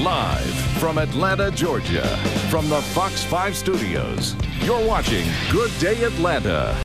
Live from Atlanta, Georgia, from the Fox 5 studios, you're watching Good Day Atlanta.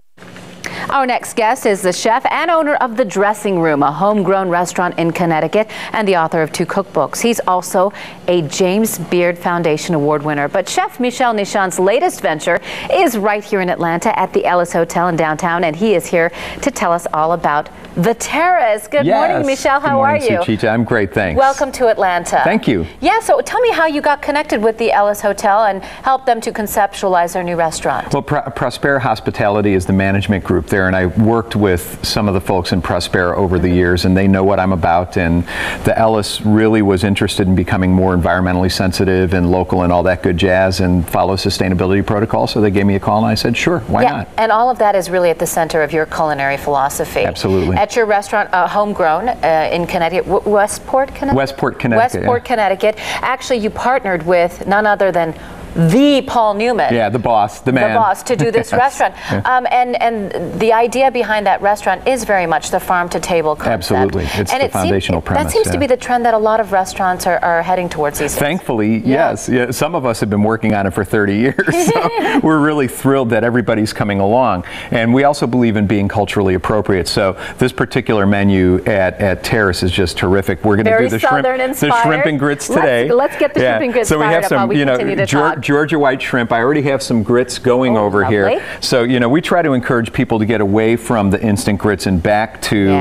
Our next guest is the chef and owner of The Dressing Room, a homegrown restaurant in Connecticut, and the author of 2 cookbooks. He's also a James Beard Foundation Award winner. But Chef Michel Nichon's latest venture is right here in Atlanta at the Ellis Hotel in downtown, and he is here to tell us all about the Terrace. Good morning, Michel. How are you? Suchita. I'm great, thanks. Welcome to Atlanta. Thank you. Yeah, so tell me how you got connected with the Ellis Hotel and helped them to conceptualize their new restaurant. Well, Prospera Hospitality is the management group there, and I worked with some of the folks in Prospera over the years, and they know what I'm about. And the Ellis really was interested in becoming more environmentally sensitive and local and all that good jazz and follow sustainability protocol. So they gave me a call, and I said, sure, why not? And all of that is really at the center of your culinary philosophy. Absolutely. At your restaurant, homegrown in Connecticut, Westport, Connecticut? Westport, Connecticut. Westport, Connecticut. Actually, you partnered with none other than the Paul Newman. Yeah, the boss, the man. The boss, to do this restaurant. Yeah. And the idea behind that restaurant is very much the farm-to-table concept. Absolutely. It's the foundational premise. That seems to be the trend that a lot of restaurants are heading towards these days. Thankfully, yes. Yeah, some of us have been working on it for 30 years, so we're really thrilled that everybody's coming along. And we also believe in being culturally appropriate. So this particular menu at Terrace is just terrific. We're going to do the shrimp and grits today. Let's get the shrimp and grits fired up while we continue to talk. Georgia white shrimp. I already have some grits going over here. So, we try to encourage people to get away from the instant grits and back to,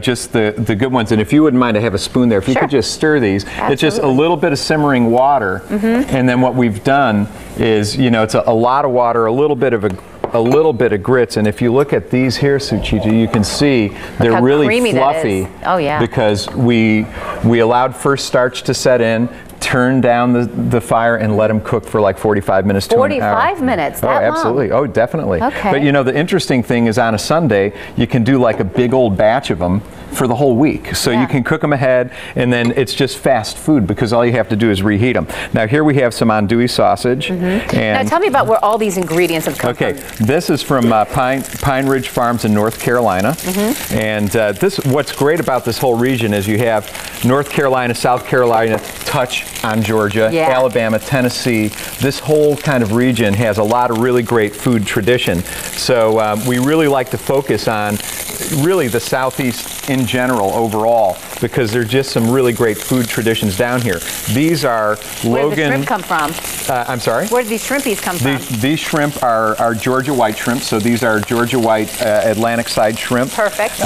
just the good ones. And if you wouldn't mind, I have a spoon there. If you could just stir these. Absolutely. It's just a little bit of simmering water. And then what we've done is, it's a lot of water, a little bit of grits, and if you look at these here, Suchita, you can see they're really fluffy. Oh yeah. Because we allowed first starch to set in, turn down the fire, and let them cook for like 45 minutes to an hour. 45 minutes, that long? Oh, absolutely. Oh, definitely. Okay. But the interesting thing is on a Sunday, you can do like a big old batch of them for the whole week. So you can cook them ahead, and then it's just fast food because all you have to do is reheat them. Now here we have some andouille sausage. And now tell me about where all these ingredients have come from. This is from Pine Ridge Farms in North Carolina. And what's great about this whole region is you have North Carolina, South Carolina touch on Georgia, Alabama, Tennessee. This whole kind of region has a lot of really great food tradition. So we really like to focus on really the Southeast in general overall, because there's just some really great food traditions down here. These are Logan. Where did the shrimp come from? I'm sorry? Where did these shrimpies come from? These shrimp are Georgia white shrimp, so these are Georgia white Atlantic side shrimp. Perfect.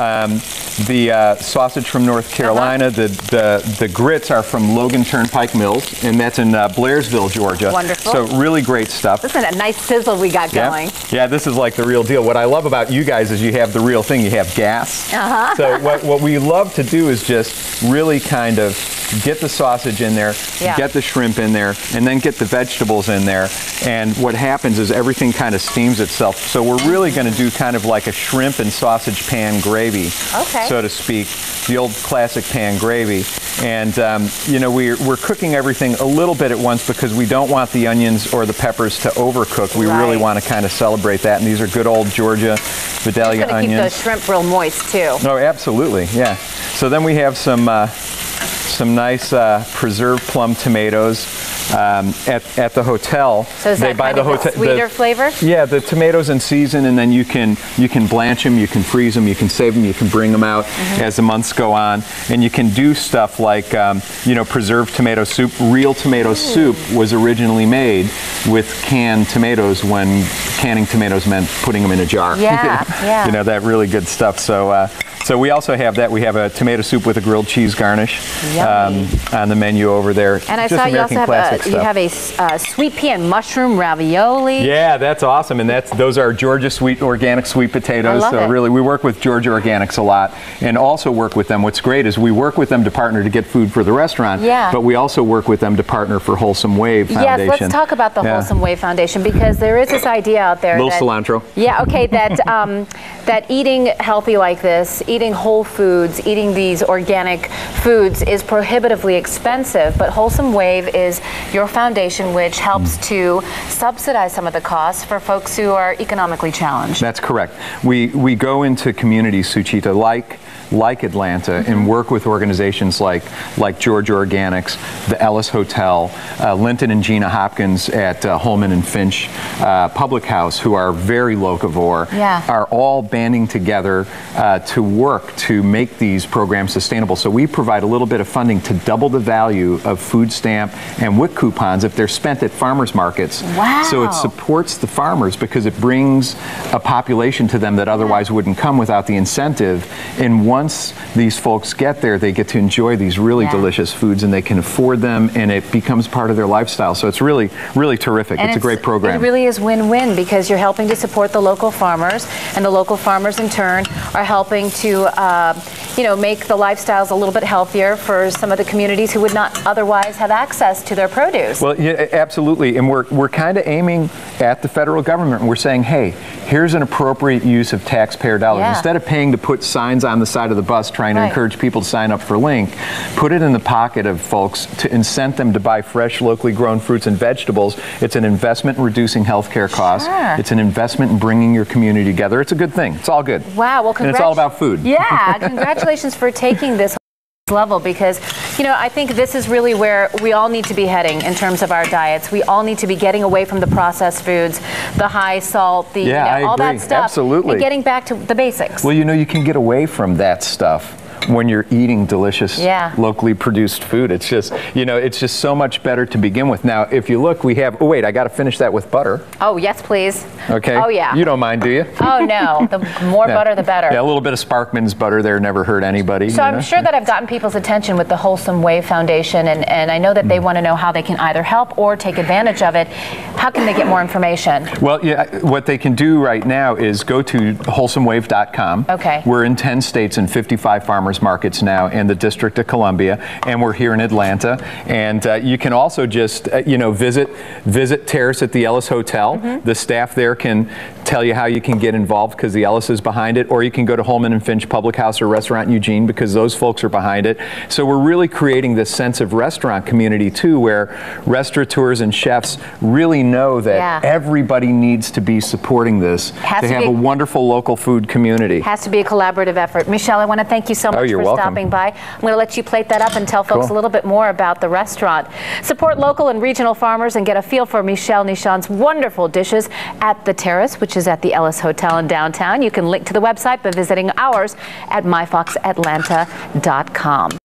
The sausage from North Carolina, the grits are from Logan Turnpike Mills, and that's in Blairsville, Georgia. Wonderful. So really great stuff. This is a nice sizzle we got going. Yeah, this is like the real deal. What I love about you guys is you have the real thing. You have gas. So what we love to do is just really kind of get the sausage in there, get the shrimp in there, and then get the vegetables in there. And what happens is everything kind of steams itself. So we're really going to do kind of like a shrimp and sausage pan gravy, so to speak, the old classic pan gravy. And we're cooking everything a little bit at once because we don't want the onions or the peppers to overcook. We really want to kind of celebrate that. And these are good old Georgia Vidalia onions. Keep the shrimp real moist too. Oh, absolutely, yeah. So then we have some nice preserved plum tomatoes at the hotel. So is that kind of a sweeter flavor? Yeah, the tomatoes in season, and then you can blanch them, you can freeze them, you can save them, you can bring them out as the months go on, and you can do stuff like preserved tomato soup. Real tomato soup was originally made with canned tomatoes when canning tomatoes meant putting them in a jar. Yeah, that really good stuff. So we also have that. We have a tomato soup with a grilled cheese garnish on the menu over there. And I saw you also have a sweet pea and mushroom ravioli. Yeah, that's awesome. And those are Georgia organic sweet potatoes. I love it. Really, we work with Georgia Organics a lot, and also work with them. What's great is we work with them to partner to get food for the restaurant. But we also work with them to partner for Wholesome Wave Foundation. Yes, let's talk about the Wholesome Wave Foundation, because there is this idea out there. Little cilantro. Yeah, okay, that eating healthy like this, eating whole foods, eating these organic foods is prohibitively expensive, but Wholesome Wave is your foundation which helps to subsidize some of the costs for folks who are economically challenged. That's correct. We go into communities, Suchita, like like Atlanta and work with organizations like Georgia Organics, the Ellis Hotel, Linton and Gina Hopkins at Holman and Finch Public House, who are very locavore, are all banding together to work to make these programs sustainable. So we provide a little bit of funding to double the value of food stamp and WIC coupons if they're spent at farmers markets. Wow. So it supports the farmers because it brings a population to them that otherwise wouldn't come without the incentive. And once these folks get there, they get to enjoy these really delicious foods, and they can afford them, and it becomes part of their lifestyle. So it's really, really terrific. It's a great program. It really is win-win because you're helping to support the local farmers, and the local farmers in turn are helping to make the lifestyles a little bit healthier for some of the communities who would not otherwise have access to their produce. Well, yeah, absolutely. And we're kind of aiming at the federal government, and we're saying, hey, here's an appropriate use of taxpayer dollars. Instead of paying to put signs on the side of the bus trying to encourage people to sign up for Link, put it in the pocket of folks to incent them to buy fresh, locally grown fruits and vegetables. It's an investment in reducing healthcare costs. It's an investment in bringing your community together. It's a good thing. It's all good. Wow. Well, and it's all about food. Yeah. Congratulations for taking this level, because I think this is really where we all need to be heading in terms of our diets. We all need to be getting away from the processed foods, the high salt, all that stuff. Absolutely. And getting back to the basics. Well, you can get away from that stuff when you're eating delicious, locally produced food. It's just, it's just so much better to begin with. Now, if you look, we have, oh wait, I got to finish that with butter. Oh, yes, please. Okay. Oh, yeah. You don't mind, do you? Oh, no. The more butter, the better. Yeah, a little bit of Sparkman's butter there never hurt anybody. So I'm sure that I've gotten people's attention with the Wholesome Wave Foundation, and I know that they want to know how they can either help or take advantage of it. How can they get more information? Well, what they can do right now is go to wholesomewave.com. Okay. We're in 10 states and 55 farmers markets now in the District of Columbia, and we're here in Atlanta. And you can also just visit Terrace at the Ellis Hotel. The staff there can tell you how you can get involved because the Ellis is behind it, or you can go to Holman and Finch Public House or Restaurant in Eugene because those folks are behind it. So we're really creating this sense of restaurant community too, where restaurateurs and chefs really know that everybody needs to be supporting this to have a wonderful local food community. Has to be a collaborative effort. Michelle, I want to thank you so much for stopping by. I'm going to let you plate that up and tell folks a little bit more about the restaurant. Support local and regional farmers and get a feel for Michelle Nichon's wonderful dishes at the Terrace, which is at the Ellis Hotel in downtown. You can link to the website by visiting ours at myfoxatlanta.com.